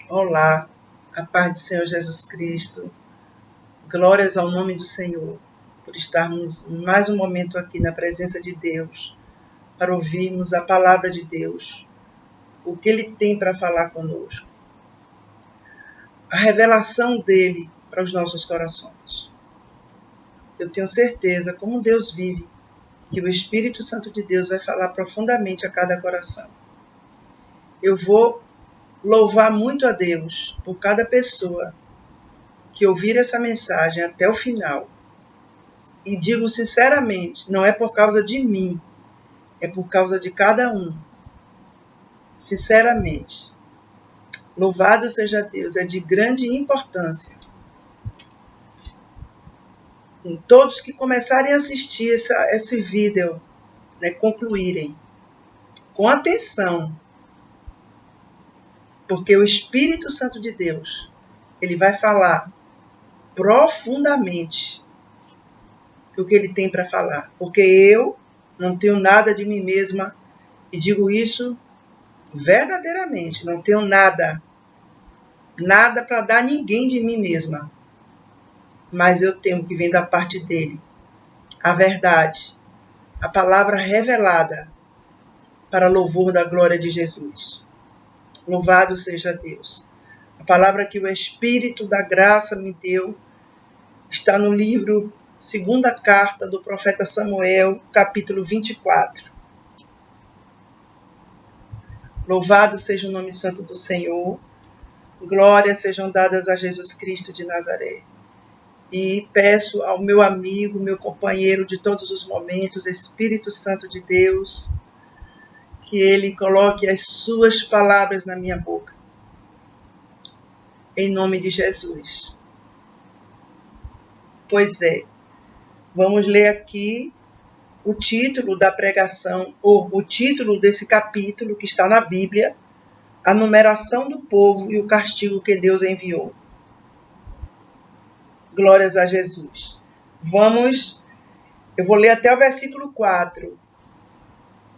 Olá, a paz do Senhor Jesus Cristo. Glórias ao nome do Senhor, por estarmos mais um momento aqui na presença de Deus, para ouvirmos a palavra de Deus, o que Ele tem para falar conosco, a revelação dEle para os nossos corações. Eu tenho certeza, como Deus vive, que o Espírito Santo de Deus vai falar profundamente a cada coração. Eu vou louvar muito a Deus por cada pessoa que ouvir essa mensagem até o final. E digo sinceramente, não é por causa de mim, é por causa de cada um. Sinceramente. Louvado seja Deus, é de grande importância. Em todos que começarem a assistir esse vídeo, concluírem com atenção, porque o Espírito Santo de Deus, ele vai falar profundamente o que ele tem para falar. Porque eu não tenho nada de mim mesma, e digo isso verdadeiramente, não tenho nada para dar a ninguém de mim mesma. Mas eu tenho que vir da parte dele, a verdade, a palavra revelada para louvor da glória de Jesus. Louvado seja Deus. A palavra que o Espírito da graça me deu está no livro Segunda Carta do profeta Samuel, capítulo 24. Louvado seja o nome santo do Senhor. Glórias sejam dadas a Jesus Cristo de Nazaré. E peço ao meu amigo, meu companheiro de todos os momentos, Espírito Santo de Deus, que ele coloque as suas palavras na minha boca. Em nome de Jesus. Pois é, vamos ler aqui o título da pregação, ou o título desse capítulo que está na Bíblia, a numeração do povo e o castigo que Deus enviou. Glórias a Jesus. Eu vou ler até o versículo 4.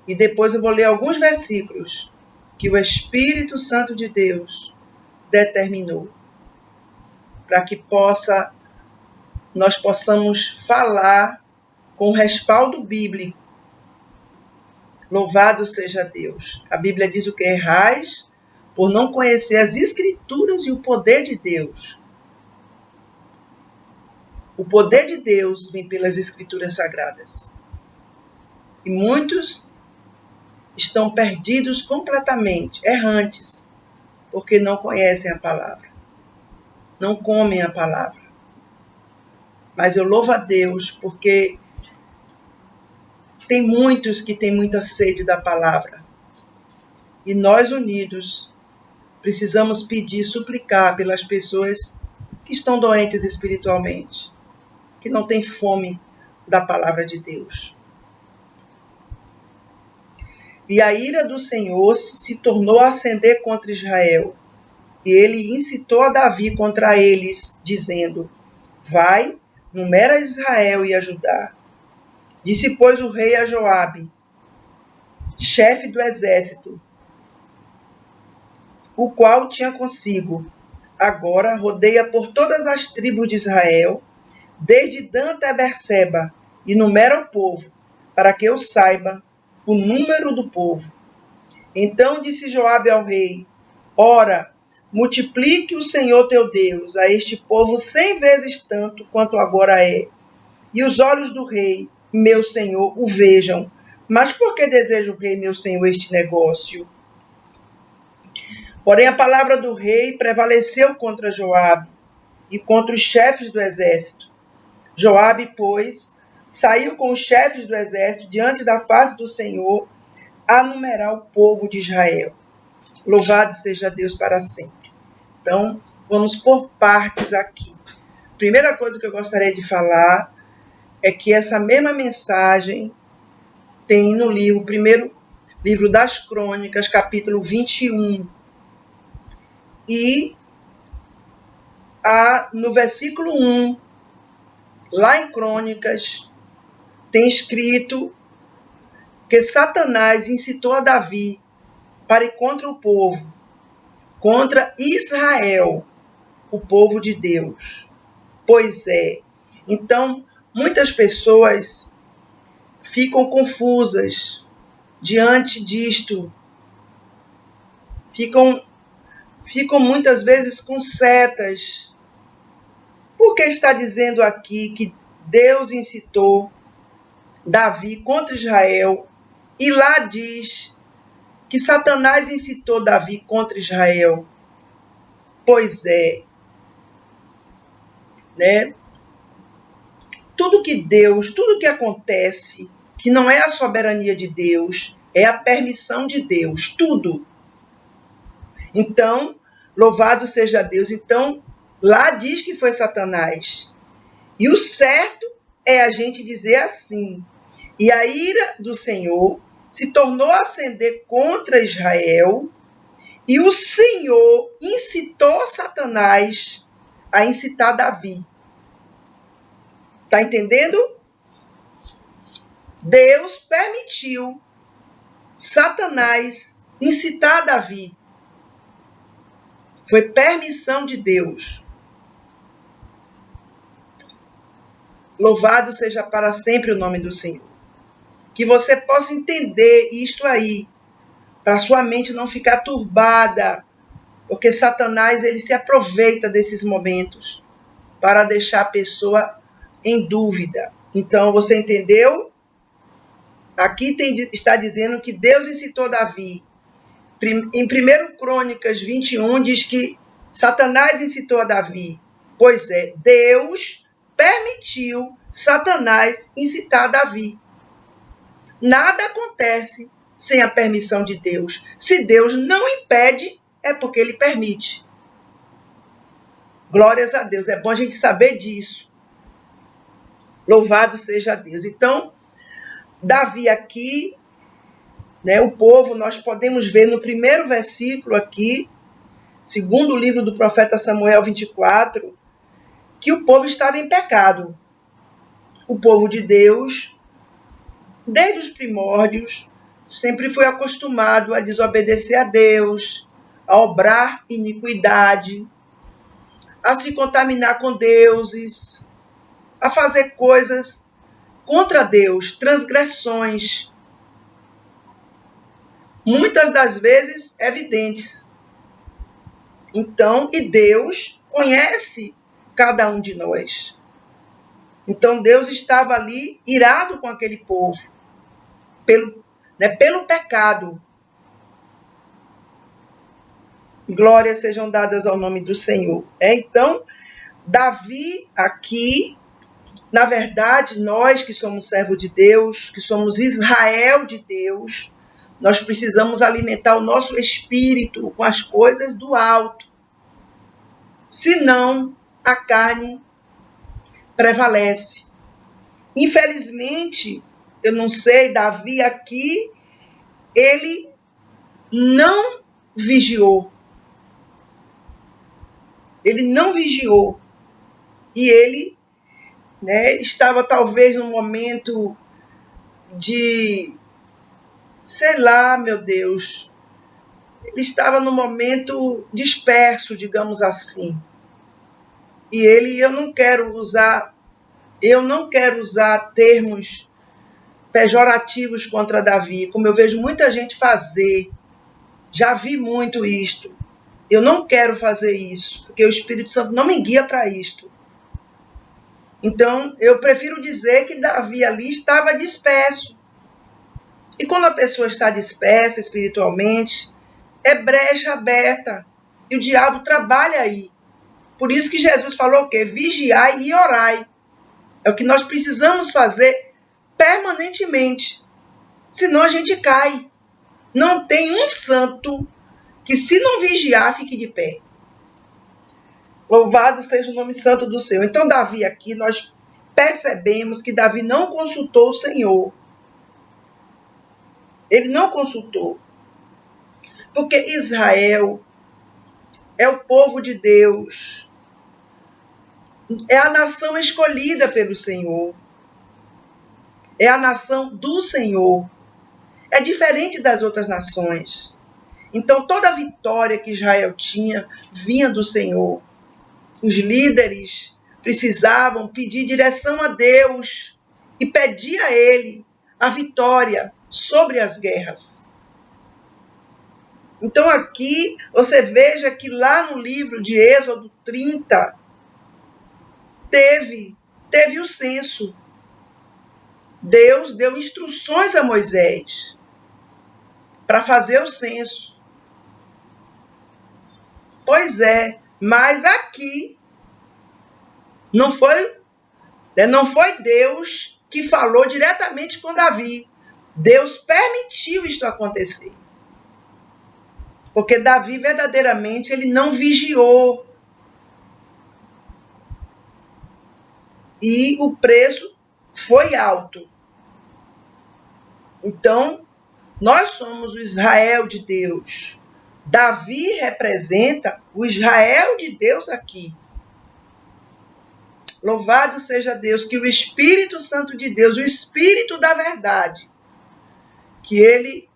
E depois eu vou ler alguns versículos que o Espírito Santo de Deus determinou. Para que nós possamos falar com respaldo bíblico. Louvado seja Deus. A Bíblia diz o que errais por não conhecer as Escrituras e o poder de Deus. O poder de Deus vem pelas Escrituras Sagradas. E muitos estão perdidos completamente, errantes, porque não conhecem a palavra. Não comem a palavra. Mas eu louvo a Deus porque tem muitos que têm muita sede da palavra. E nós unidos precisamos pedir, suplicar pelas pessoas que estão doentes espiritualmente, que não têm fome da palavra de Deus. E a ira do Senhor se tornou a acender contra Israel. E ele incitou a Davi contra eles, dizendo: vai, numera Israel e a Judá. Disse, pois, o rei a Joabe, chefe do exército, o qual tinha consigo: agora rodeia por todas as tribos de Israel, desde Dan até Berseba, e numera o povo, para que eu saiba o número do povo. Então disse Joabe ao rei: ora, multiplique o Senhor teu Deus a este povo 100 vezes tanto quanto agora é, e os olhos do rei, meu senhor, o vejam. Mas por que deseja o rei, meu senhor, este negócio? Porém, a palavra do rei prevaleceu contra Joabe e contra os chefes do exército. Joabe, pois, saiu com os chefes do exército diante da face do Senhor a numerar o povo de Israel. Louvado seja Deus para sempre. Então, vamos por partes aqui. Primeira coisa que eu gostaria de falar é que essa mesma mensagem tem no primeiro livro das Crônicas, capítulo 21. E no versículo 1, lá em Crônicas, tem escrito que Satanás incitou a Davi para ir contra o povo. contra Israel, o povo de Deus. Pois é. Então, muitas pessoas ficam confusas diante disto. Ficam muitas vezes com setas. Porque está dizendo aqui que Deus incitou Davi contra Israel, e lá diz que Satanás incitou Davi contra Israel. Pois é, né? Tudo que acontece, que não é a soberania de Deus, é a permissão de Deus, tudo. Então, louvado seja Deus. Então, lá diz que foi Satanás. E o certo é a gente dizer assim: e a ira do Senhor se tornou a acender contra Israel, e o Senhor incitou Satanás a incitar Davi. Está entendendo? Deus permitiu Satanás incitar Davi. Foi permissão de Deus. Louvado seja para sempre o nome do Senhor. Que você possa entender isto aí, para sua mente não ficar turbada, porque Satanás ele se aproveita desses momentos para deixar a pessoa em dúvida. Então, você entendeu? Aqui está dizendo que Deus incitou Davi. Em 1 Crônicas 21 diz que Satanás incitou a Davi. Pois é, Deus permitiu Satanás incitar Davi. Nada acontece sem a permissão de Deus. Se Deus não impede, é porque ele permite. Glórias a Deus. É bom a gente saber disso. Louvado seja Deus. Então, Davi aqui, né, o povo, nós podemos ver no primeiro versículo aqui, segundo o livro do profeta Samuel 24, que o povo estava em pecado. O povo de Deus, desde os primórdios, sempre foi acostumado a desobedecer a Deus, a obrar iniquidade, a se contaminar com deuses, a fazer coisas contra Deus, transgressões, muitas das vezes evidentes. Então, e Deus conhece cada um de nós. Então, Deus estava ali irado com aquele povo, pelo pecado. Glórias sejam dadas ao nome do Senhor. Então, Davi aqui, na verdade, nós que somos servos de Deus, que somos Israel de Deus, nós precisamos alimentar o nosso espírito com as coisas do alto. Senão, a carne prevalece. Infelizmente, eu não sei, Davi aqui, ele não vigiou. Ele não vigiou. E ele, né, estava talvez num momento de, sei lá, meu Deus, ele estava num momento disperso, digamos assim. E ele, eu não quero usar termos pejorativos contra Davi, como eu vejo muita gente fazer. Já vi muito isto. Eu não quero fazer isso, porque o Espírito Santo não me guia para isto. Então, eu prefiro dizer que Davi ali estava disperso. E quando a pessoa está dispersa espiritualmente, é brecha aberta. E o diabo trabalha aí. Por isso que Jesus falou o quê? Vigiai e orai. É o que nós precisamos fazer permanentemente. Senão a gente cai. Não tem um santo que, se não vigiar, fique de pé. Louvado seja o nome santo do Senhor. Então, Davi aqui, nós percebemos que Davi não consultou o Senhor. Ele não consultou. Porque Israel é o povo de Deus. É a nação escolhida pelo Senhor. É a nação do Senhor. É diferente das outras nações. Então toda a vitória que Israel tinha vinha do Senhor. Os líderes precisavam pedir direção a Deus e pedir a Ele a vitória sobre as guerras. Então aqui você veja que lá no livro de Êxodo 30 teve o censo. Deus deu instruções a Moisés para fazer o censo. Pois é, mas aqui não foi Deus que falou diretamente com Davi. Deus permitiu isto acontecer. Porque Davi verdadeiramente ele não vigiou. E o preço foi alto. Então, nós somos o Israel de Deus. Davi representa o Israel de Deus aqui. Louvado seja Deus, que o Espírito Santo de Deus, o Espírito da verdade, que ele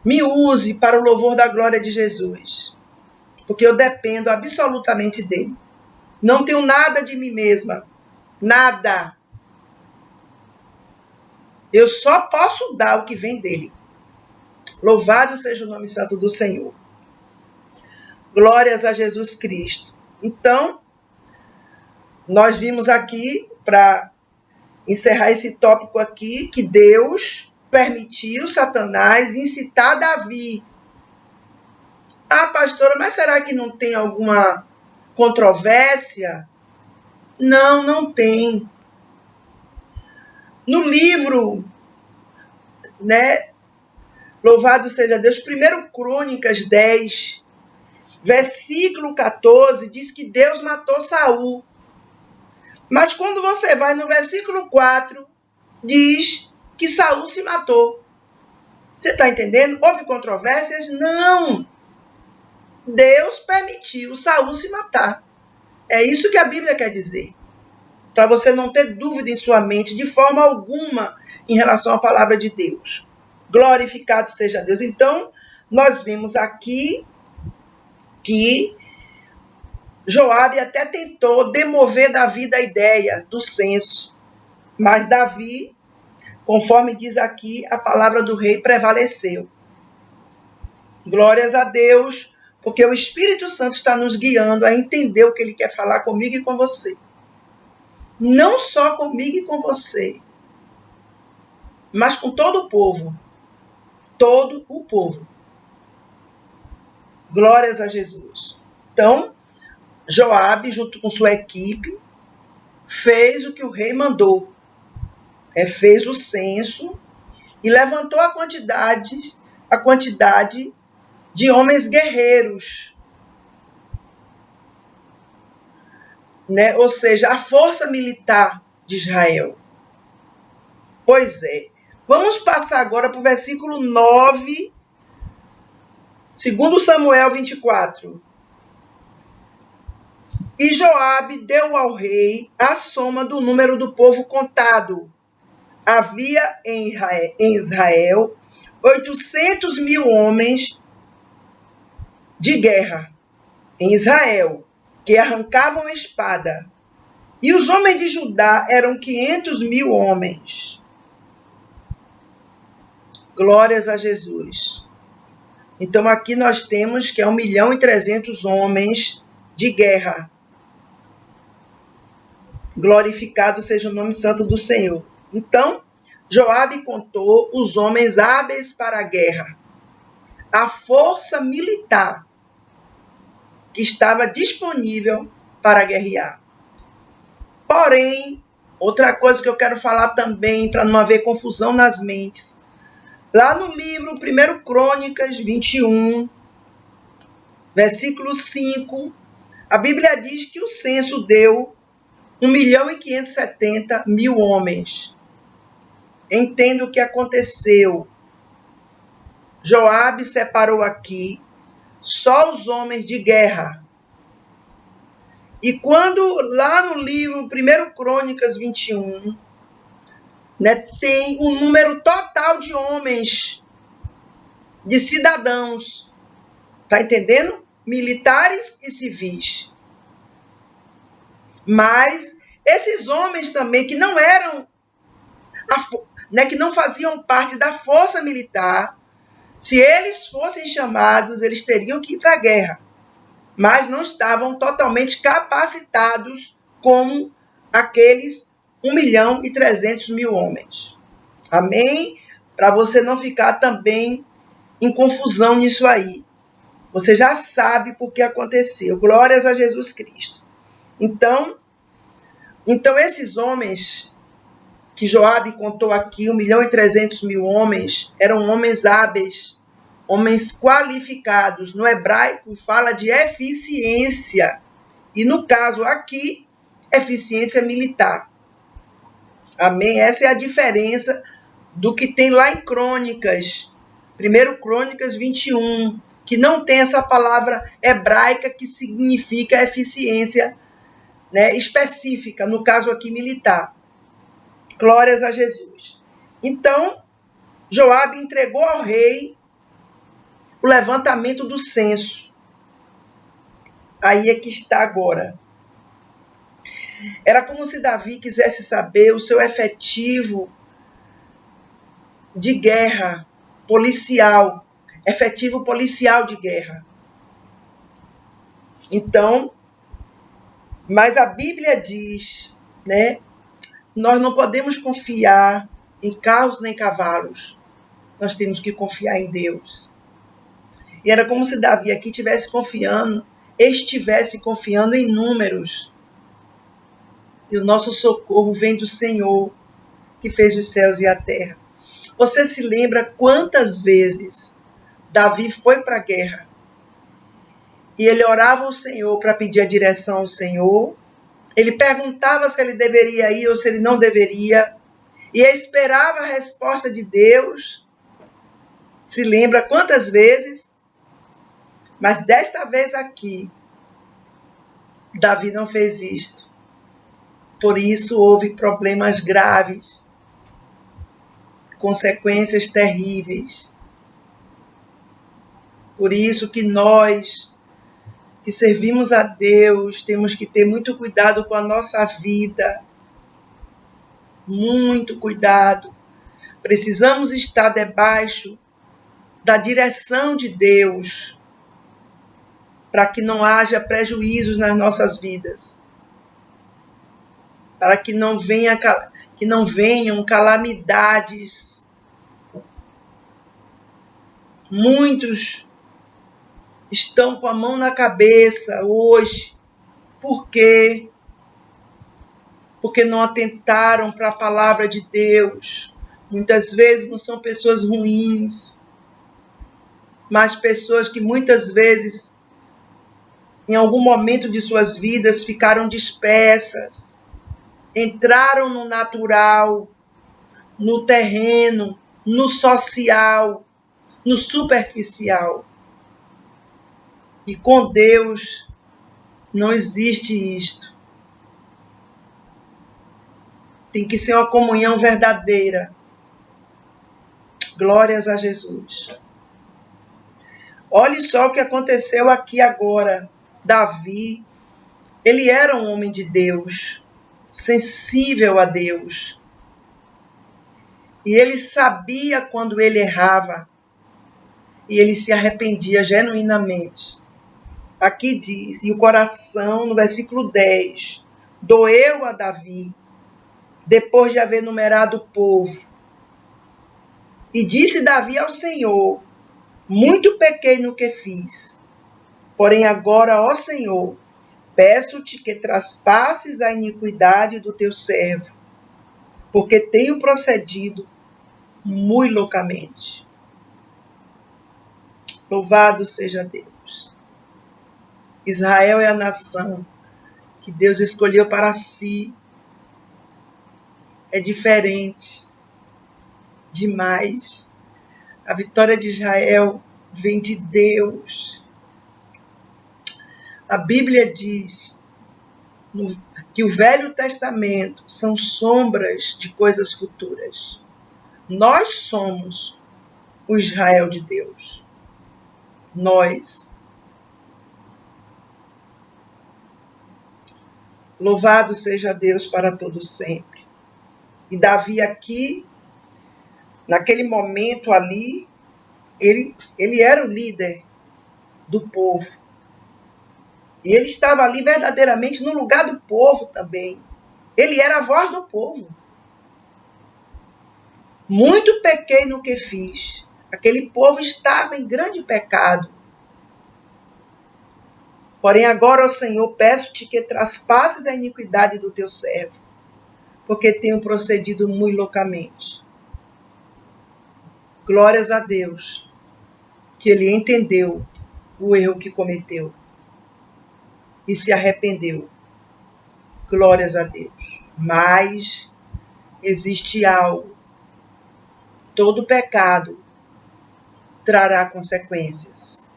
me use para o louvor da glória de Jesus. Porque eu dependo absolutamente dele. Não tenho nada de mim mesma. Nada. Eu só posso dar o que vem dele. Louvado seja o nome santo do Senhor. Glórias a Jesus Cristo. Então, nós vimos aqui, para encerrar esse tópico aqui, que Deus permitiu Satanás incitar Davi. Ah, pastora, mas será que não tem alguma controvérsia? Não, não tem. No livro, louvado seja Deus, 1 Crônicas 10, versículo 14, diz que Deus matou Saul. Mas quando você vai no versículo 4, diz que Saul se matou. Você está entendendo? Houve controvérsias? Não. Deus permitiu Saul se matar. É isso que a Bíblia quer dizer. Para você não ter dúvida em sua mente, de forma alguma, em relação à palavra de Deus. Glorificado seja Deus. Então, nós vimos aqui que Joabe até tentou demover Davi da ideia do censo. Mas Davi, conforme diz aqui, a palavra do rei prevaleceu. Glórias a Deus, porque o Espírito Santo está nos guiando a entender o que ele quer falar comigo e com você. Não só comigo e com você, mas com todo o povo. Todo o povo. Glórias a Jesus. Então, Joabe, junto com sua equipe, fez o que o rei mandou. Fez o censo e levantou a quantidade de homens guerreiros. Ou seja, a força militar de Israel. Pois é. Vamos passar agora para o versículo 9, 2 Samuel 24. E Joabe deu ao rei a soma do número do povo contado. Havia em Israel 800.000 homens de guerra em Israel, que arrancavam a espada. E os homens de Judá eram 500.000 homens. Glórias a Jesus. Então aqui nós temos que é 1.300.000 homens de guerra. Glorificado seja o nome santo do Senhor. Então, Joabe contou os homens hábeis para a guerra, a força militar que estava disponível para guerrear. Porém, outra coisa que eu quero falar também, para não haver confusão nas mentes, lá no livro 1 Crônicas 21, versículo 5, a Bíblia diz que o censo deu 1.570.000 homens. Entenda o que aconteceu. Joabe separou aqui só os homens de guerra. E quando lá no livro 1 Crônicas 21, tem o número total de homens, de cidadãos, Tá entendendo? Militares e civis. Mas esses homens também que não eram, que não faziam parte da força militar, se eles fossem chamados, eles teriam que ir para a guerra. Mas não estavam totalmente capacitados como aqueles 1.300.000 homens. Amém? Para você não ficar também em confusão nisso aí. Você já sabe por que aconteceu. Glórias a Jesus Cristo. Então esses homens que Joabe contou aqui, 1.300.000 homens, eram homens hábeis, homens qualificados. No hebraico fala de eficiência. E no caso aqui, eficiência militar. Amém? Essa é a diferença do que tem lá em Crônicas. 1 Crônicas 21, que não tem essa palavra hebraica que significa eficiência, específica, no caso aqui militar. Glórias a Jesus. Então, Joabe entregou ao rei o levantamento do censo. Aí é que está agora. Era como se Davi quisesse saber o seu efetivo de guerra policial, efetivo policial de guerra. Então, mas a Bíblia diz, nós não podemos confiar em carros nem cavalos. Nós temos que confiar em Deus. E era como se Davi aqui estivesse confiando em números. E o nosso socorro vem do Senhor, que fez os céus e a terra. Você se lembra quantas vezes Davi foi para a guerra? E ele orava ao Senhor para pedir a direção ao Senhor. Ele perguntava se ele deveria ir ou se ele não deveria. E esperava a resposta de Deus. Se lembra quantas vezes? Mas desta vez aqui, Davi não fez isto. Por isso houve problemas graves, consequências terríveis. Por isso que nós, que servimos a Deus, temos que ter muito cuidado com a nossa vida. Muito cuidado. Precisamos estar debaixo da direção de Deus, para que não haja prejuízos nas nossas vidas. Para que não venham calamidades. Muitos estão com a mão na cabeça hoje. Por quê? Porque não atentaram para a palavra de Deus. Muitas vezes não são pessoas ruins, mas pessoas que muitas vezes, em algum momento de suas vidas, ficaram dispersas. Entraram no natural, no terreno, no social, no superficial. E com Deus não existe isto. Tem que ser uma comunhão verdadeira. Glórias a Jesus. Olhe só o que aconteceu aqui agora. Davi, ele era um homem de Deus, sensível a Deus. E ele sabia quando ele errava. E ele se arrependia genuinamente. Aqui diz, e o coração, no versículo 10, doeu a Davi, depois de haver numerado o povo. E disse Davi ao Senhor, muito pequei no que fiz. Porém agora, ó Senhor, peço-te que traspasses a iniquidade do teu servo, porque tenho procedido muito loucamente. Louvado seja Deus. Israel é a nação que Deus escolheu para si. É diferente demais. A vitória de Israel vem de Deus. A Bíblia diz que o Velho Testamento são sombras de coisas futuras. Nós somos o Israel de Deus. Nós. Louvado seja Deus para todo sempre. E Davi aqui, naquele momento ali, ele era o líder do povo. E ele estava ali verdadeiramente no lugar do povo também. Ele era a voz do povo. Muito pequei no que fiz. Aquele povo estava em grande pecado. Porém agora, ó Senhor, peço-te que traspasses a iniquidade do teu servo, porque tenho procedido muito loucamente. Glórias a Deus, que ele entendeu o erro que cometeu e se arrependeu. Glórias a Deus. Mas existe algo. Todo pecado trará consequências.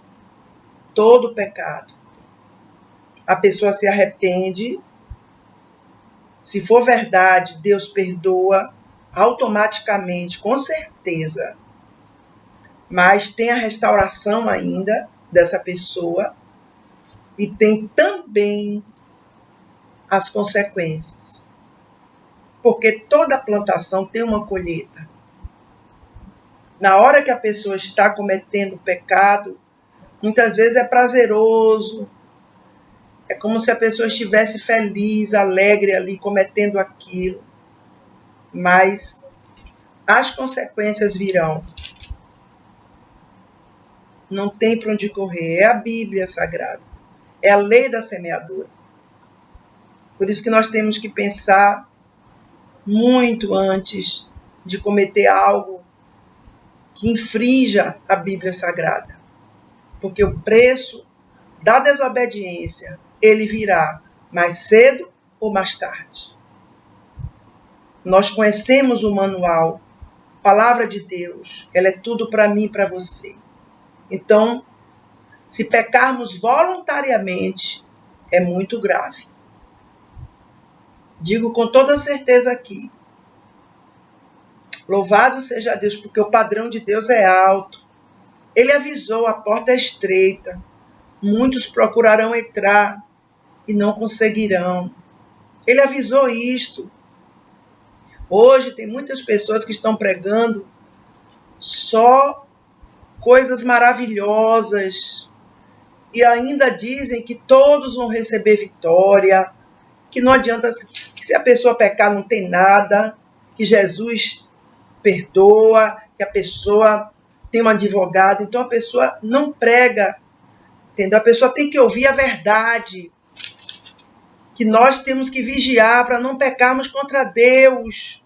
Todo pecado. A pessoa se arrepende. Se for verdade, Deus perdoa automaticamente, com certeza. Mas tem a restauração ainda dessa pessoa e tem também as consequências. Porque toda plantação tem uma colheita. Na hora que a pessoa está cometendo pecado, muitas vezes é prazeroso. É como se a pessoa estivesse feliz, alegre ali, cometendo aquilo. Mas as consequências virão. Não tem para onde correr. É a Bíblia Sagrada. É a lei da semeadura. Por isso que nós temos que pensar muito antes de cometer algo que infrinja a Bíblia Sagrada. Porque o preço da desobediência, ele virá mais cedo ou mais tarde. Nós conhecemos o manual, a palavra de Deus, ela é tudo para mim e para você. Então, se pecarmos voluntariamente, é muito grave. Digo com toda certeza aqui, louvado seja Deus, porque o padrão de Deus é alto. Ele avisou, a porta é estreita. Muitos procurarão entrar e não conseguirão. Ele avisou isto. Hoje tem muitas pessoas que estão pregando só coisas maravilhosas e ainda dizem que todos vão receber vitória, que não adianta, que se a pessoa pecar não tem nada, que Jesus perdoa, que a pessoa tem um advogado. Então a pessoa não prega, entendeu? A pessoa tem que ouvir a verdade, que nós temos que vigiar para não pecarmos contra Deus,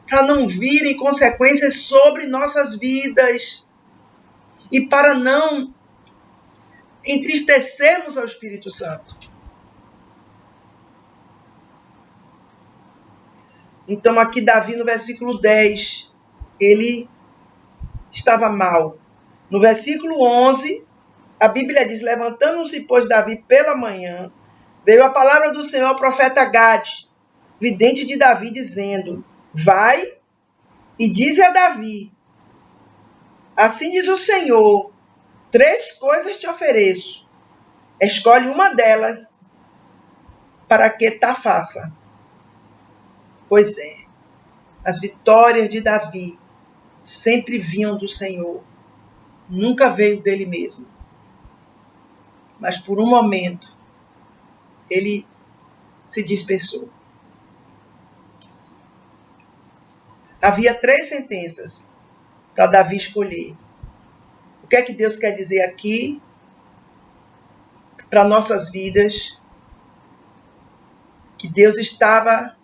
para não virem consequências sobre nossas vidas e para não entristecermos ao Espírito Santo. Então aqui Davi no versículo 10, ele estava mal. No versículo 11, a Bíblia diz, levantando-se, pois, Davi pela manhã, veio a palavra do Senhor ao profeta Gade, vidente de Davi, dizendo, vai e dize a Davi, assim diz o Senhor, 3 coisas te ofereço, escolhe uma delas para que tá faça. Pois é, as vitórias de Davi sempre vinham do Senhor, nunca veio dele mesmo. Mas por um momento, ele se dispersou. Havia 3 sentenças para Davi escolher. O que é que Deus quer dizer aqui para nossas vidas? Que Deus estava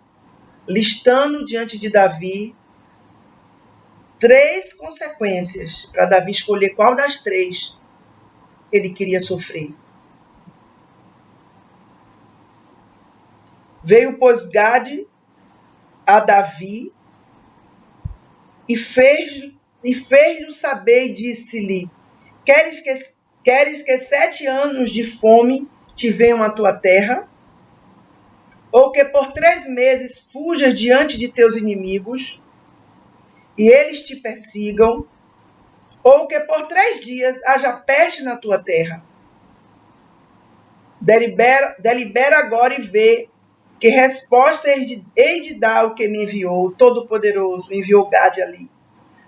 listando diante de Davi 3 consequências para Davi escolher qual das 3 ele queria sofrer. Veio, pois, Gade a Davi e fez-lhe saber e disse-lhe, queres que 7 anos de fome te venham à tua terra? Ou que por 3 meses fujas diante de teus inimigos e eles te persigam? Ou que por 3 dias haja peste na tua terra? Delibera agora e vê Que resposta hei de dar ao que me enviou, o Todo-Poderoso, enviou Gade ali.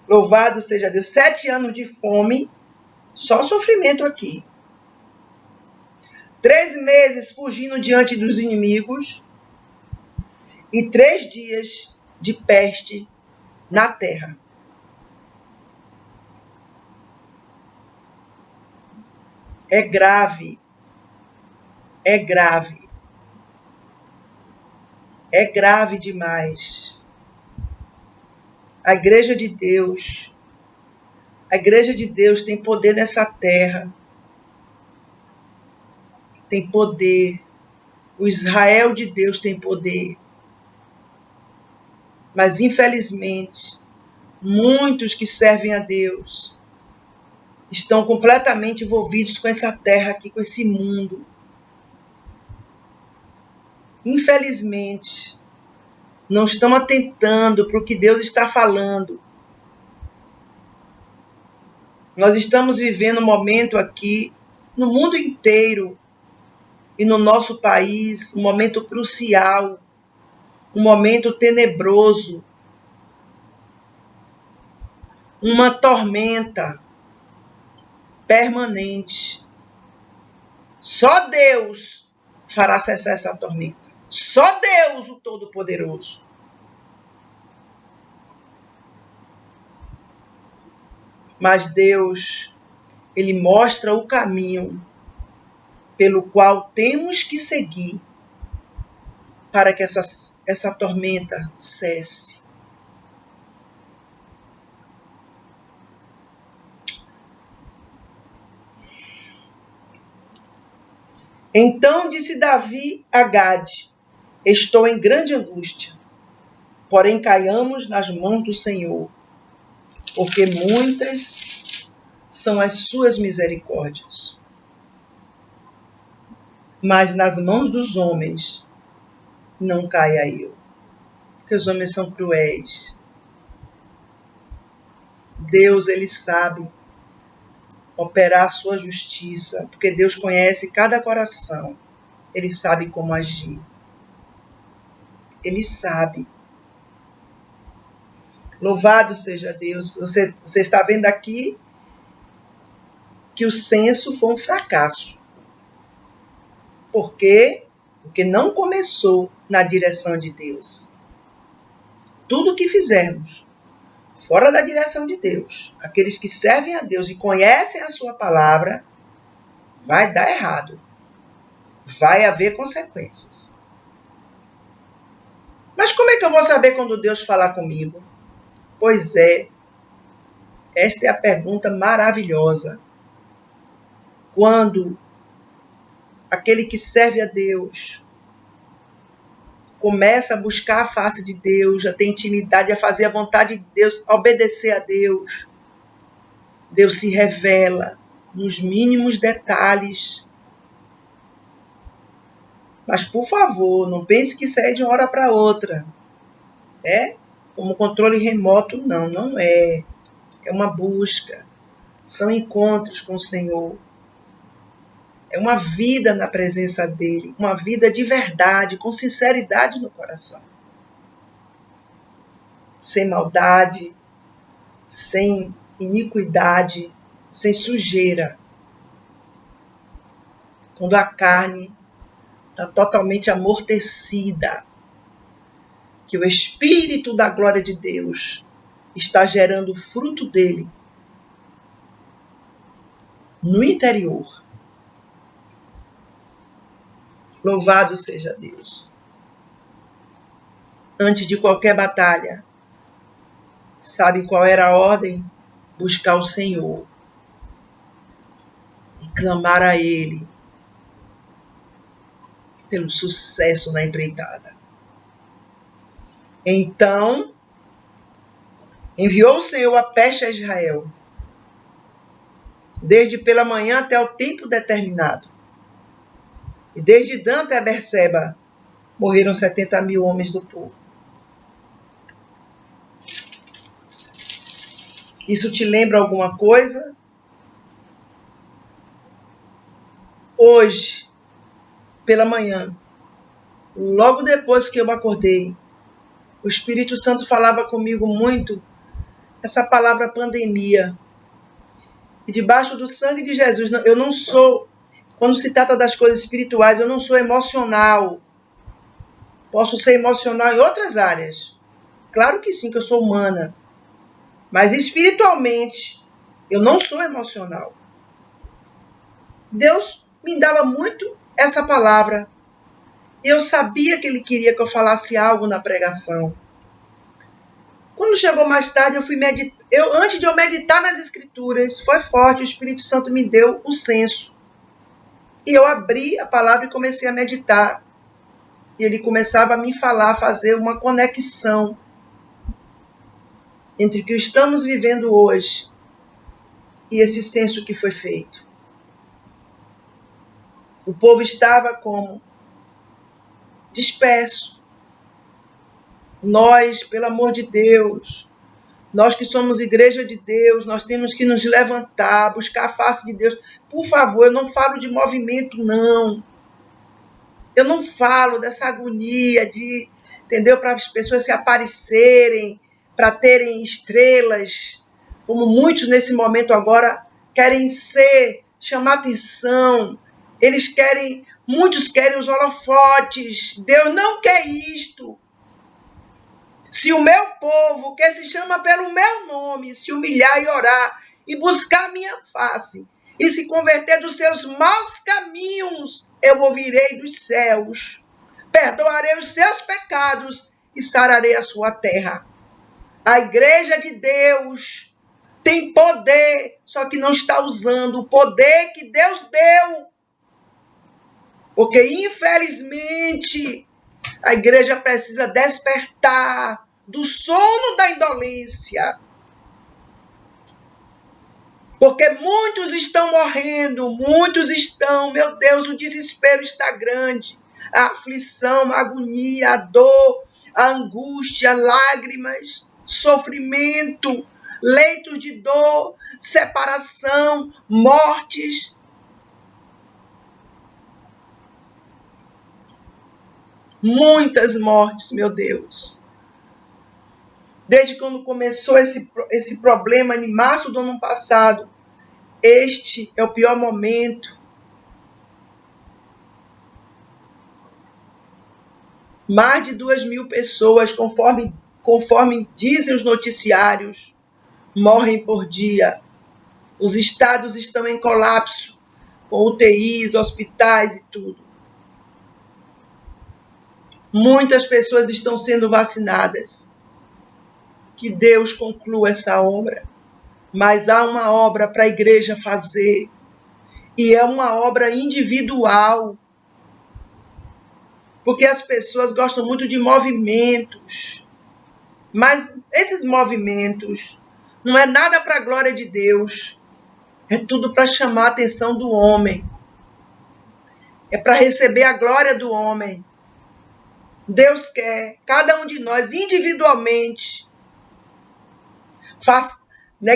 Louvado seja Deus. 7 anos de fome, só sofrimento aqui. 3 meses fugindo diante dos inimigos e 3 dias de peste na terra. É grave. É grave. É grave demais. A igreja de Deus tem poder nessa terra. Tem poder. O Israel de Deus tem poder. Mas, infelizmente, muitos que servem a Deus estão completamente envolvidos com essa terra aqui, com esse mundo. Infelizmente, não estão atentando para o que Deus está falando. Nós estamos vivendo um momento aqui, no mundo inteiro e no nosso país, um momento crucial, um momento tenebroso, uma tormenta permanente. Só Deus fará cessar essa tormenta. Só Deus, o Todo-Poderoso. Mas Deus, Ele mostra o caminho pelo qual temos que seguir para que essa tormenta cesse. Então disse Davi a Gade: estou em grande angústia, porém caiamos nas mãos do Senhor, porque muitas são as suas misericórdias. Mas nas mãos dos homens não caia eu, porque os homens são cruéis. Deus, Ele sabe operar a sua justiça, porque Deus conhece cada coração. Ele sabe como agir. Ele sabe. Louvado seja Deus. Você está vendo aqui que o censo foi um fracasso. Por quê? Porque não começou na direção de Deus. Tudo que fizermos fora da direção de Deus, aqueles que servem a Deus e conhecem a sua palavra, vai dar errado. Vai haver consequências. Mas como é que eu vou saber quando Deus falar comigo? Pois é, esta é a pergunta maravilhosa. Quando aquele que serve a Deus começa a buscar a face de Deus, a ter intimidade, a fazer a vontade de Deus, a obedecer a Deus, Deus se revela nos mínimos detalhes. Mas, por favor, não pense que isso é de uma hora para outra. Como controle remoto, não é. É uma busca. São encontros com o Senhor. É uma vida na presença dEle. Uma vida de verdade, com sinceridade no coração. Sem maldade, sem iniquidade, sem sujeira. Quando a carne está totalmente amortecida, que o Espírito da glória de Deus está gerando o fruto dele no interior. Louvado seja Deus. Antes de qualquer batalha, sabe qual era a ordem? Buscar o Senhor e clamar a Ele pelo sucesso na empreitada. Então, enviou o Senhor a peste a Israel, desde pela manhã até o tempo determinado. E desde Dan até Berseba, morreram 70.000 homens do povo. Isso te lembra alguma coisa? Hoje, pela manhã, Logo depois que eu acordei, o Espírito Santo falava comigo muito essa palavra pandemia. E debaixo do sangue de Jesus, eu não sou, quando se trata das coisas espirituais, eu não sou emocional. Posso ser emocional em outras áreas. Claro que sim, que eu sou humana. Mas espiritualmente, eu não sou emocional. Deus me dava muito essa palavra. E eu sabia que Ele queria que eu falasse algo na pregação. Quando chegou mais tarde, eu fui meditar. Antes de eu meditar nas Escrituras, foi forte, o Espírito Santo me deu o senso. E eu abri a palavra e comecei a meditar. E ele começava a me falar, a fazer uma conexão entre o que estamos vivendo hoje e esse censo que foi feito. O povo estava como disperso. Nós, pelo amor de Deus, nós que somos igreja de Deus, nós temos que nos levantar, buscar a face de Deus. Por favor, eu não falo de movimento, não. Eu não falo dessa agonia de, entendeu? Para as pessoas se aparecerem, para terem estrelas, como muitos nesse momento agora querem ser, chamar atenção. Muitos querem os holofotes. Deus não quer isto. Se o meu povo, que se chama pelo meu nome, se humilhar e orar e buscar a minha face e se converter dos seus maus caminhos, eu ouvirei dos céus, perdoarei os seus pecados e sararei a sua terra. A igreja de Deus tem poder, só que não está usando o poder que Deus deu. Porque, infelizmente, a igreja precisa despertar do sono da indolência. Porque muitos estão morrendo, muitos estão, meu Deus, o desespero está grande. A aflição, a agonia, a dor, a angústia, lágrimas, sofrimento, leitos de dor, separação, mortes. Muitas mortes, meu Deus. Desde quando começou esse problema, em março do ano passado, este é o pior momento. Mais de 2.000 pessoas, conforme dizem os noticiários, morrem por dia. Os estados estão em colapso, com UTIs, hospitais e tudo. Muitas pessoas estão sendo vacinadas. Que Deus conclua essa obra. Mas há uma obra para a igreja fazer. E é uma obra individual. Porque as pessoas gostam muito de movimentos. Mas esses movimentos não é nada para a glória de Deus. É tudo para chamar a atenção do homem. É para receber a glória do homem. Deus quer, cada um de nós, individualmente,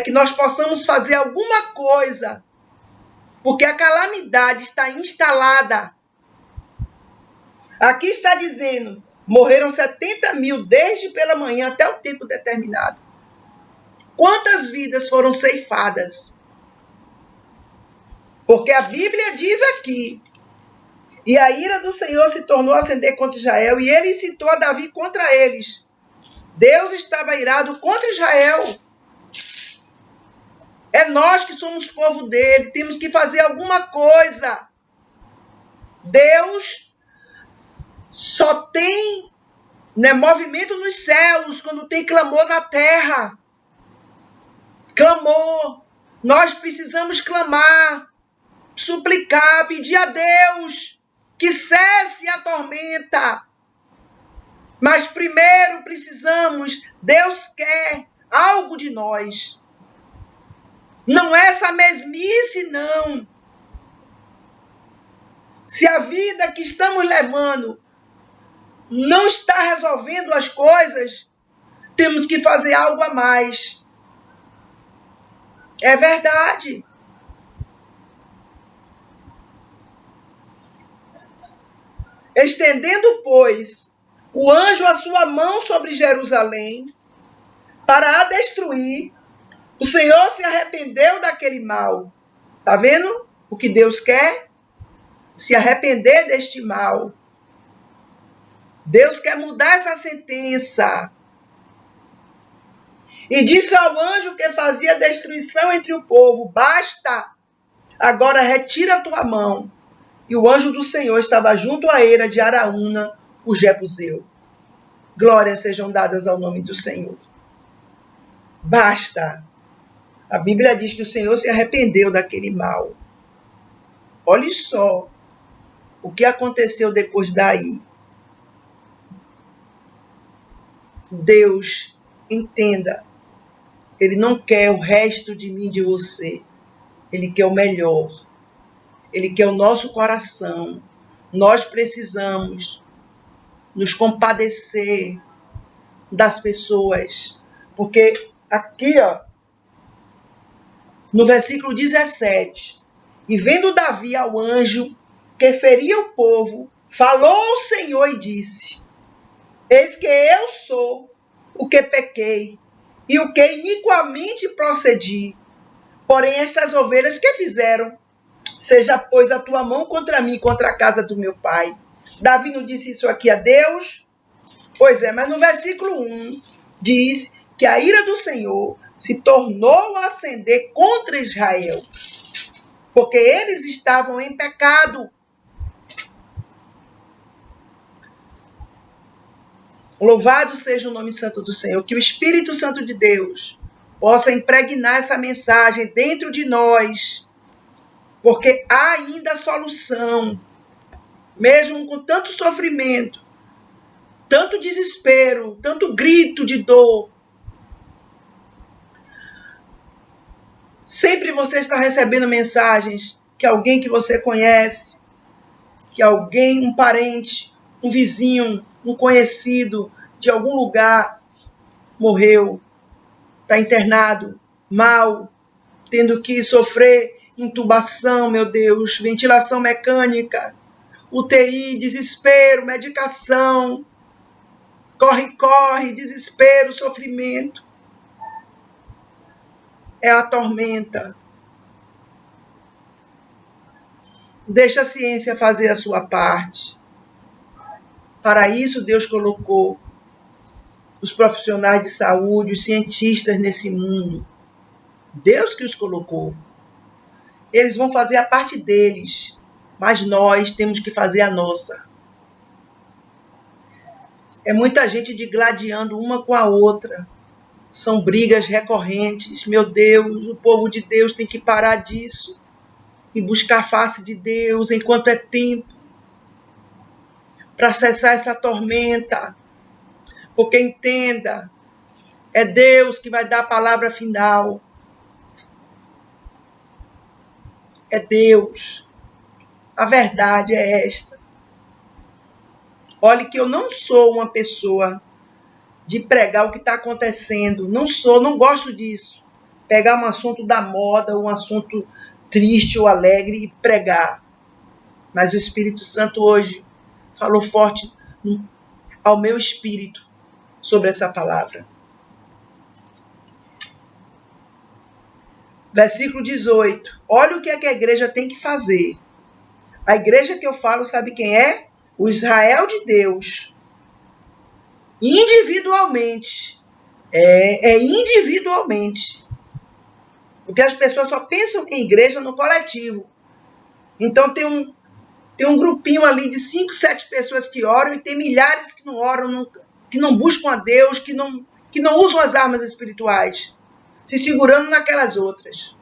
que nós possamos fazer alguma coisa. Porque a calamidade está instalada. Aqui está dizendo, morreram 70.000 desde pela manhã até o tempo determinado. Quantas vidas foram ceifadas? Porque a Bíblia diz aqui, e a ira do Senhor se tornou a acender contra Israel, e ele incitou a Davi contra eles. Deus estava irado contra Israel. É nós que somos povo dele, temos que fazer alguma coisa. Deus só tem movimento nos céus quando tem clamor na terra. Clamor. Nós precisamos clamar, suplicar, pedir a Deus que cesse a tormenta. Mas primeiro Deus quer algo de nós. Não é essa mesmice, não. Se a vida que estamos levando não está resolvendo as coisas, temos que fazer algo a mais. É verdade. Estendendo, pois, o anjo a sua mão sobre Jerusalém para a destruir, o Senhor se arrependeu daquele mal. Está vendo o que Deus quer? Se arrepender deste mal. Deus quer mudar essa sentença. E disse ao anjo que fazia destruição entre o povo: basta, agora retira a tua mão. E o anjo do Senhor estava junto à eira de Araúna, o Jebuseu. Glórias sejam dadas ao nome do Senhor. Basta. A Bíblia diz que o Senhor se arrependeu daquele mal. Olhe só o que aconteceu depois daí. Deus, entenda, Ele não quer o resto de mim e de você. Ele quer o melhor. Ele quer o nosso coração. Nós precisamos nos compadecer das pessoas. Porque aqui, no versículo 17, e vendo Davi ao anjo que feria o povo, falou o Senhor e disse: eis que eu sou o que pequei e o que iniquamente procedi. Porém, estas ovelhas que fizeram, seja, pois, a tua mão contra mim, contra a casa do meu pai. Davi não disse isso aqui a Deus? Pois é, mas no versículo 1 diz que a ira do Senhor se tornou a acender contra Israel, porque eles estavam em pecado. Louvado seja o nome santo do Senhor, que o Espírito Santo de Deus possa impregnar essa mensagem dentro de nós, porque há ainda solução, mesmo com tanto sofrimento, tanto desespero, tanto grito de dor. Sempre você está recebendo mensagens que alguém que você conhece, que alguém, um parente, um vizinho, um conhecido de algum lugar morreu, está internado, mal, tendo que sofrer intubação, meu Deus, ventilação mecânica, UTI, desespero, medicação, corre, desespero, sofrimento. É a tormenta. Deixa a ciência fazer a sua parte. Para isso, Deus colocou os profissionais de saúde, os cientistas nesse mundo. Deus que os colocou. Eles vão fazer a parte deles, mas nós temos que fazer a nossa. É muita gente digladiando uma com a outra. São brigas recorrentes. Meu Deus, o povo de Deus tem que parar disso e buscar a face de Deus enquanto é tempo, para cessar essa tormenta. Porque entenda, é Deus que vai dar a palavra final. É Deus. A verdade é esta. Olhe que eu não sou uma pessoa de pregar o que está acontecendo. Não gosto disso. Pegar um assunto da moda, um assunto triste ou alegre e pregar. Mas o Espírito Santo hoje falou forte ao meu espírito sobre essa palavra. Versículo 18. Olha o que a igreja tem que fazer. A igreja que eu falo, sabe quem é? O Israel de Deus. Individualmente. Individualmente. Porque as pessoas só pensam em igreja no coletivo. Então tem um grupinho ali de 5, 7 pessoas que oram e tem milhares que não oram, que não buscam a Deus, que não usam as armas espirituais, se segurando naquelas outras.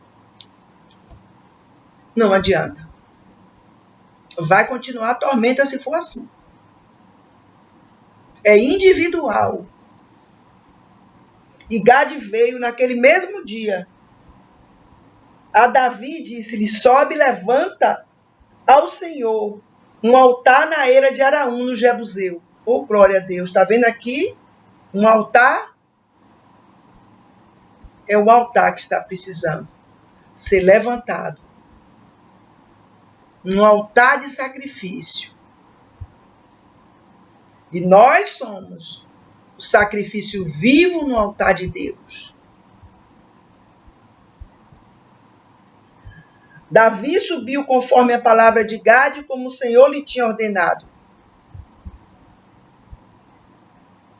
Não adianta. Vai continuar a tormenta se for assim. É individual. E Gade veio naquele mesmo dia. A Davi disse-lhe: sobe, levanta ao Senhor um altar na eira de Araúna, no Jebuseu. Oh, glória a Deus. Está vendo aqui? Um altar? É o altar que está precisando ser levantado. Um altar de sacrifício. E nós somos o sacrifício vivo no altar de Deus. Davi subiu conforme a palavra de Gade, como o Senhor lhe tinha ordenado.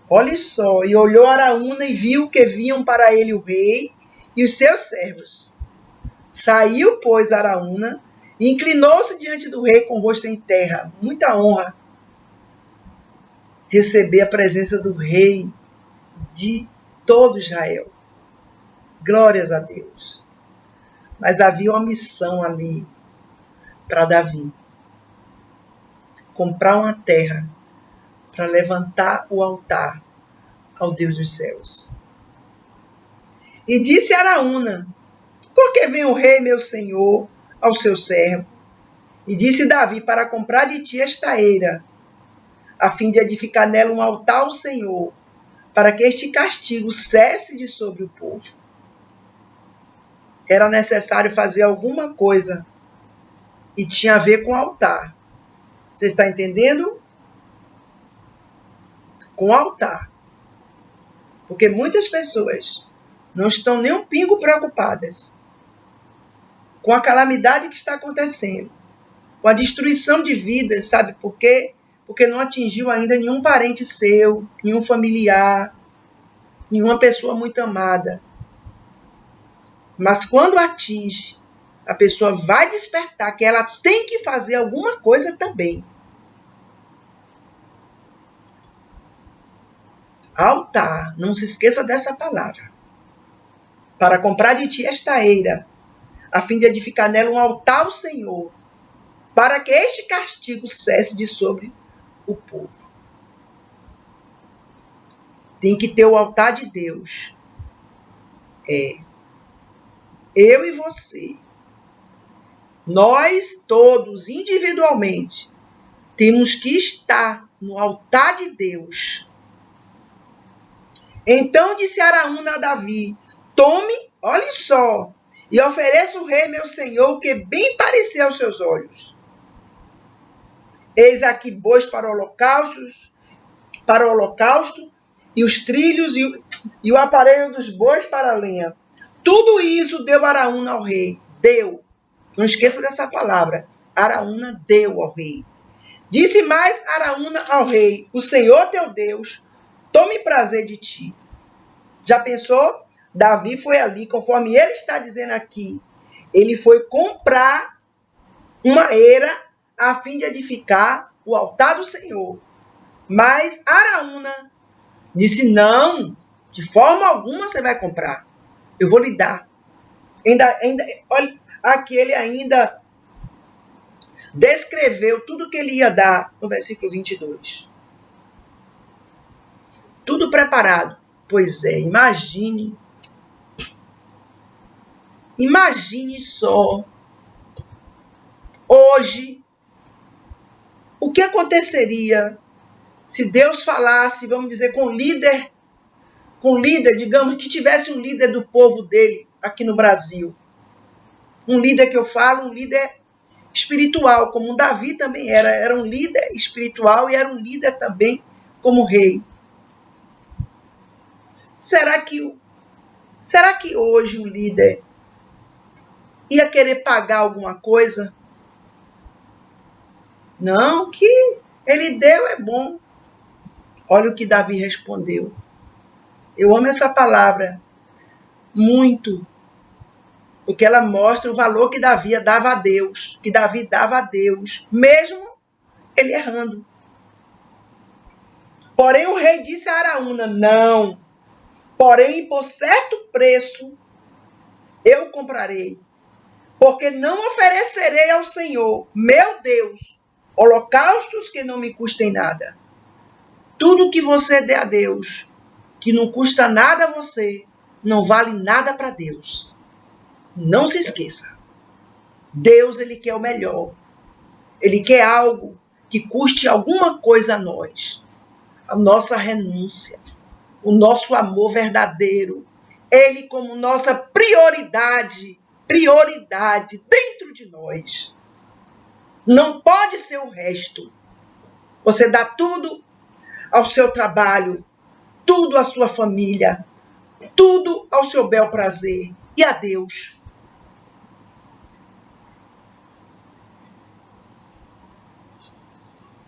Olha só, e olhou Araúna e viu que vinham para ele o rei e os seus servos. Saiu, pois, Araúna e inclinou-se diante do rei com o rosto em terra. Muita honra receber a presença do rei de todo Israel. Glórias a Deus. Mas havia uma missão ali para Davi. Comprar uma terra para levantar o altar ao Deus dos céus. E disse Araúna: por que vem o rei, meu senhor, ao seu servo? E disse Davi: para comprar de ti esta eira, a fim de edificar nela um altar ao Senhor, para que este castigo cesse de sobre o povo. Era necessário fazer alguma coisa e tinha a ver com o altar. Você está entendendo? Com o altar. Porque muitas pessoas não estão nem um pingo preocupadas com a calamidade que está acontecendo, com a destruição de vidas, sabe por quê? Porque não atingiu ainda nenhum parente seu, nenhum familiar, nenhuma pessoa muito amada. Mas quando atinge, a pessoa vai despertar que ela tem que fazer alguma coisa também. Altar, não se esqueça dessa palavra. Para comprar de ti esta eira, a fim de edificar nela um altar ao Senhor, para que este castigo cesse de sobre o povo. Tem que ter o altar de Deus. Eu e você, nós todos individualmente, temos que estar no altar de Deus. Então disse Araúna a Davi: tome, olhe só, e ofereça o rei meu senhor o que bem parecer aos seus olhos. Eis aqui bois para o holocausto, e os trilhos e o aparelho dos bois para a lenha. Tudo isso deu Araúna ao rei. Deu. Não esqueça dessa palavra. Araúna deu ao rei. Disse mais Araúna ao rei: o Senhor teu Deus tome prazer de ti. Já pensou? Davi foi ali, conforme ele está dizendo aqui. Ele foi comprar uma eira a fim de edificar o altar do Senhor. Mas Araúna disse: não, de forma alguma você vai comprar. Eu vou lhe dar. Olha, aqui ele ainda descreveu tudo que ele ia dar no versículo 22. Tudo preparado. Pois é, imagine só, hoje, o que aconteceria se Deus falasse, vamos dizer, com líder, digamos, que tivesse um líder do povo dele aqui no Brasil. Um líder que eu falo, um líder espiritual, como Davi também era um líder espiritual e era um líder também como rei. Será que hoje o líder ia querer pagar alguma coisa? Não, que ele deu é bom. Olha o que Davi respondeu. Eu amo essa palavra muito, porque ela mostra o valor que Davi dava a Deus, mesmo ele errando. Porém o rei disse a Araúna: não, porém por certo preço eu comprarei, porque não oferecerei ao Senhor, meu Deus, holocaustos que não me custem nada. Tudo que você der a Deus, que não custa nada a você, não vale nada para Deus. Não se esqueça. Deus, ele quer o melhor. Ele quer algo que custe alguma coisa a nós. A nossa renúncia, o nosso amor verdadeiro. Ele como nossa prioridade dentro de nós. Não pode ser o resto. Você dá tudo ao seu trabalho, tudo à sua família, tudo ao seu bel prazer e a Deus.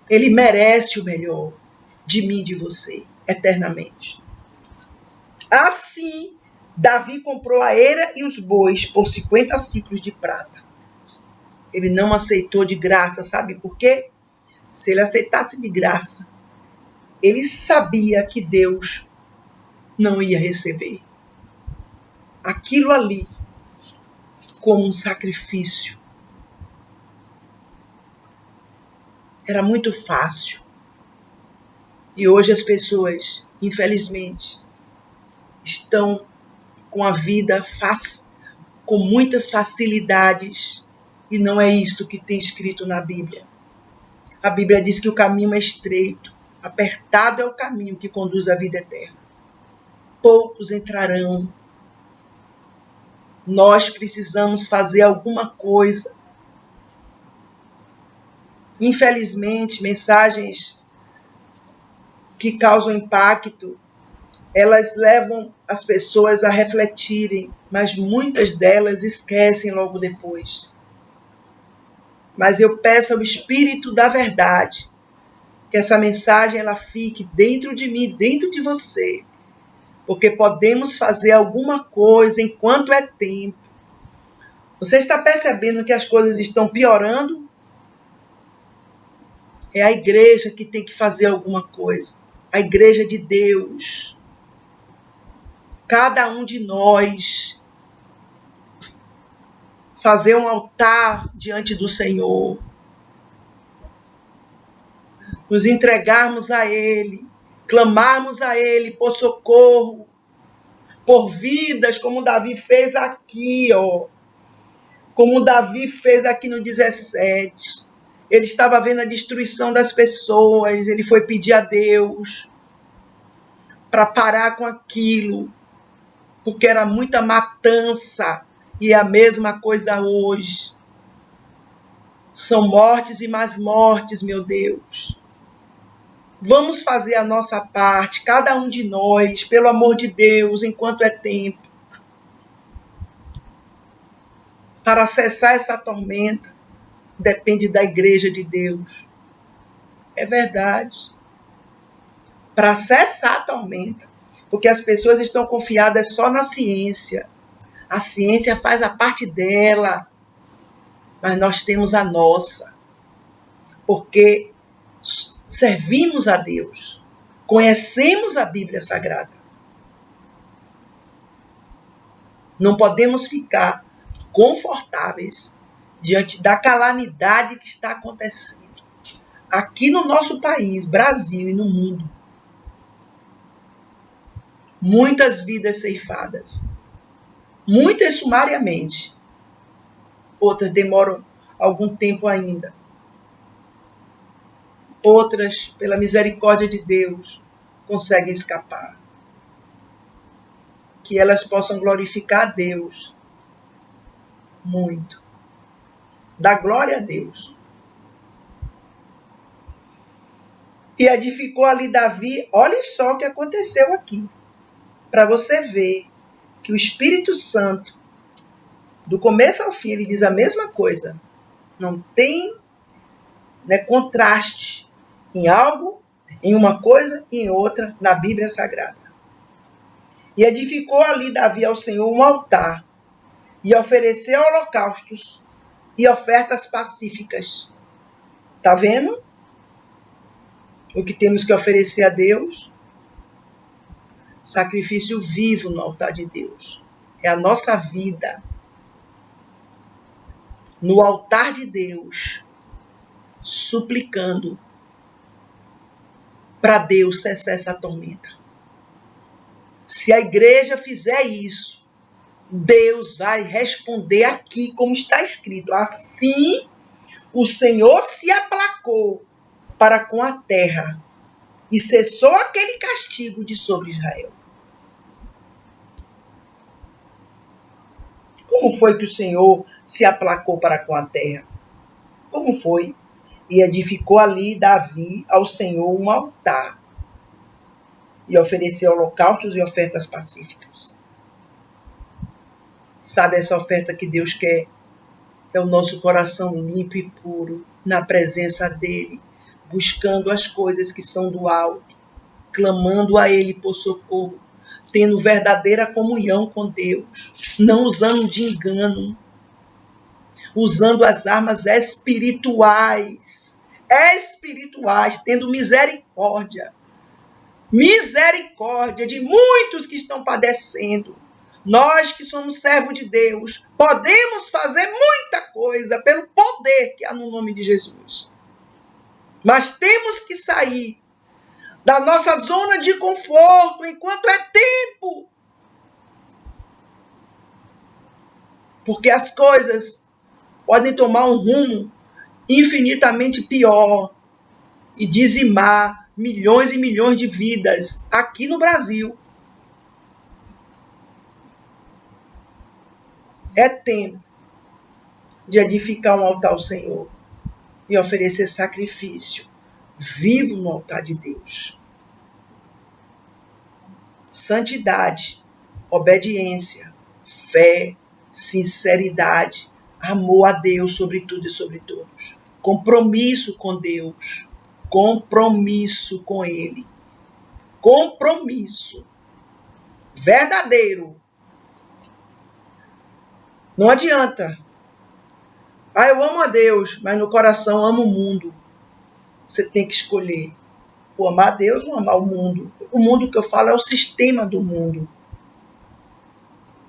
Ele merece o melhor de mim e de você, eternamente. Assim, Davi comprou a eira e os bois por 50 siclos de prata. Ele não aceitou de graça, sabe por quê? Se ele aceitasse de graça, ele sabia que Deus não ia receber aquilo ali como um sacrifício. Era muito fácil. E hoje as pessoas, infelizmente, estão com a vida com muitas facilidades. E não é isso que tem escrito na Bíblia. A Bíblia diz que o caminho é estreito, apertado é o caminho que conduz à vida eterna. Poucos entrarão. Nós precisamos fazer alguma coisa. Infelizmente, mensagens que causam impacto, elas levam as pessoas a refletirem, mas muitas delas esquecem logo depois. Mas eu peço ao Espírito da verdade que essa mensagem ela fique dentro de mim, dentro de você, porque podemos fazer alguma coisa enquanto é tempo. Você está percebendo que as coisas estão piorando? É a igreja que tem que fazer alguma coisa. A igreja de Deus. Cada um de nós. Fazer um altar diante do Senhor. Nos entregarmos a Ele. Clamarmos a Ele por socorro. Por vidas, como Davi fez aqui, ó. Como Davi fez aqui no 17. Ele estava vendo a destruição das pessoas. Ele foi pedir a Deus para parar com aquilo. Porque era muita matança. E é a mesma coisa hoje. São mortes e mais mortes, meu Deus. Vamos fazer a nossa parte, cada um de nós, pelo amor de Deus, enquanto é tempo. Para cessar essa tormenta. Depende da igreja de Deus. É verdade. Para cessar a tormenta. Porque as pessoas estão confiadas só na ciência. A ciência faz a parte dela. Mas nós temos a nossa. Porque servimos a Deus. Conhecemos a Bíblia Sagrada. Não podemos ficar confortáveis diante da calamidade que está acontecendo aqui no nosso país, Brasil e no mundo. Muitas vidas ceifadas, muitas sumariamente, outras demoram algum tempo ainda, outras, pela misericórdia de Deus, conseguem escapar. Que elas possam glorificar a Deus muito. Dá glória a Deus. E edificou ali Davi. Olha só o que aconteceu aqui. Para você ver que o Espírito Santo, do começo ao fim, ele diz a mesma coisa. Não tem contraste em algo, em uma coisa e em outra na Bíblia Sagrada. E edificou ali Davi ao Senhor um altar e ofereceu holocaustos e ofertas pacíficas. Tá vendo? O que temos que oferecer a Deus? Sacrifício vivo no altar de Deus. É a nossa vida. No altar de Deus. Suplicando para Deus cessar essa tormenta. Se a igreja fizer isso, Deus vai responder aqui, como está escrito. Assim, o Senhor se aplacou para com a terra e cessou aquele castigo de sobre Israel. Como foi que o Senhor se aplacou para com a terra? Como foi? E edificou ali Davi ao Senhor um altar e oferecer holocaustos e ofertas pacíficas. Sabe, essa oferta que Deus quer é o nosso coração limpo e puro na presença dele, buscando as coisas que são do alto, clamando a ele por socorro, tendo verdadeira comunhão com Deus, não usando de engano, usando as armas espirituais, tendo misericórdia de muitos que estão padecendo. Nós que somos servos de Deus, podemos fazer muita coisa pelo poder que há no nome de Jesus. Mas temos que sair da nossa zona de conforto enquanto é tempo. Porque as coisas podem tomar um rumo infinitamente pior e dizimar milhões e milhões de vidas aqui no Brasil. É tempo de edificar um altar ao Senhor e oferecer sacrifício vivo no altar de Deus. Santidade, obediência, fé, sinceridade, amor a Deus sobre tudo e sobre todos. Compromisso com Deus, compromisso com Ele, compromisso verdadeiro. Não adianta. Eu amo a Deus, mas no coração amo o mundo. Você tem que escolher ou amar a Deus ou amar o mundo. O mundo que eu falo é o sistema do mundo.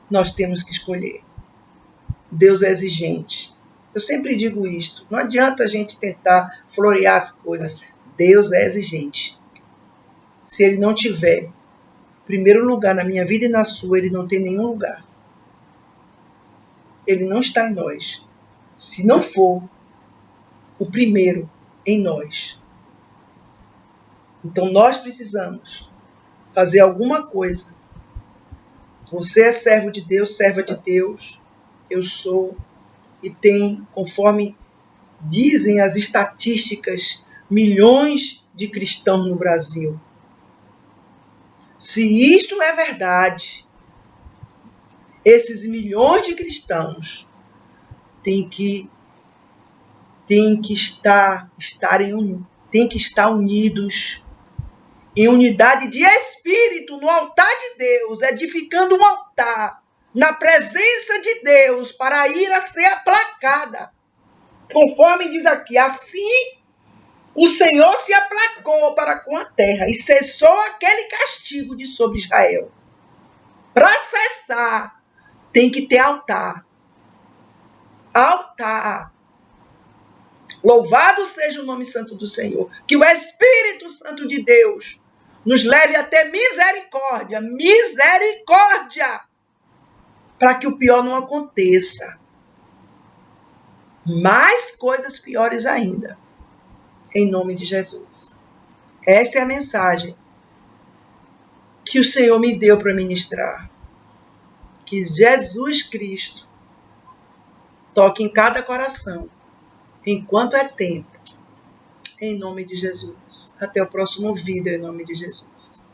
Nós temos que escolher. Deus é exigente. Eu sempre digo isto. Não adianta a gente tentar florear as coisas. Deus é exigente. Se Ele não tiver primeiro lugar na minha vida e na sua, Ele não tem nenhum lugar. Ele não está em nós. Se não for o primeiro em nós. Então nós precisamos fazer alguma coisa. Você é servo de Deus, serva de Deus. Eu sou. E tem, conforme dizem as estatísticas, milhões de cristãos no Brasil. Se isto é verdade, esses milhões de cristãos têm que estar unidos em unidade de espírito no altar de Deus, edificando um altar na presença de Deus para a ira ser aplacada. Conforme diz aqui, assim o Senhor se aplacou para com a terra e cessou aquele castigo de sobre Israel. Para cessar, tem que ter altar. Altar. Louvado seja o nome santo do Senhor. Que o Espírito Santo de Deus nos leve a ter misericórdia. Misericórdia. Para que o pior não aconteça. Mais coisas piores ainda. Em nome de Jesus. Esta é a mensagem que o Senhor me deu para ministrar. Que Jesus Cristo toque em cada coração, enquanto é tempo, em nome de Jesus. Até o próximo vídeo, em nome de Jesus.